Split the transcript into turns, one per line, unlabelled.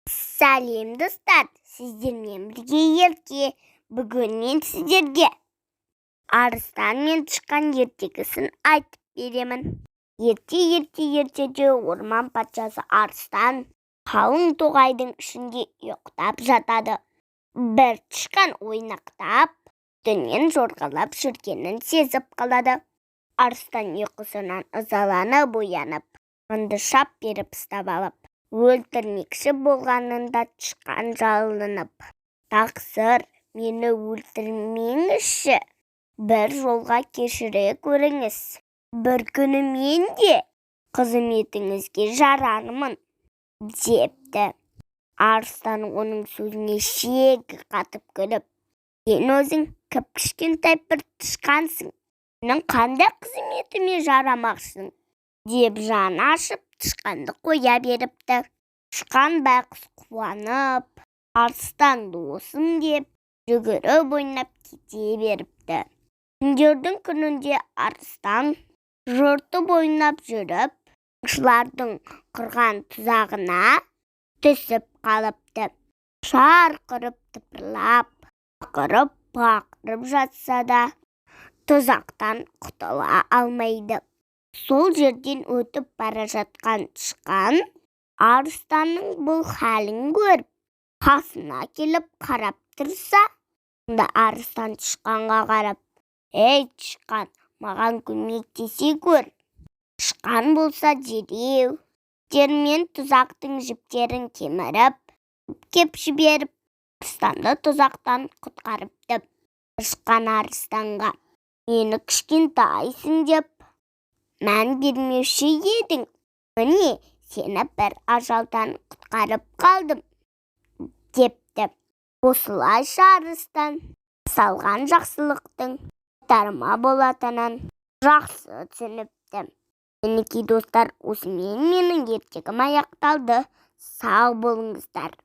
Сәлем достар, сіздермен бірге ерке. Бүгін мен сіздерге арыстан мен тышқан ертегісін айтып беремін. Ертеде орман патшасы арыстан қалың тоғайдың ішінде ұйықтап жатады. Бір тышқан ойнақтап, түннен жорғалап жүргенін сезіп қалады. Арыстан ұйқысынан ызаланып оянып, тышқанды шап беріп ұстап алып, өлтірмекші болғанында тышқан жалынып: «Тақсыр, мені өлтірмеңізші, бір жолға кешіре көріңіз. Бір күні мен де қызметіңізге жарармын», депті. Арыстан оның сөзіне шегі қатып күліп: «Сен өзің кіп-кішкентай бір тышқансың, менің қандай қызметіме жарамақсың?» деп жаны ашып тышқанды қоя беріпті. Тышқан байқұс қуанып, «Арыстан досым» деп жүгіріп ойнап кете беріпті. Күндердің күнінде арыстан жортып ойнап жүріп, аңшылардың құрған тұзағына түсіп қалыпты. Шарқырып тыпырлап, бақырып жатса да, тұзақтан құтыла алмайды. Сол жерден өтіп бара жатқан тышқан арыстанның бұл халін көріп, қасына келіп қарап тұрса, онда арыстан тышқанға қарап: «Ей тышқан, маған көмектесе көр». Тышқан болса дереу термен тұзақтың жіптерін кеміріп кеп жіберіп, арыстанды тұзақтан құтқарыпты. Тышқан арыстанға: «Мені кішкентайсың деп мән бермеуші едің. Міне, сені бір ажалдан құтқарып қалдым», депті. Осылайша арыстан жасалған жақсылықтың қайтарма болатынын жақсы түсініпті. Мінекей достар, осымен менің ертегім аяқталды. Сау болыңыздар.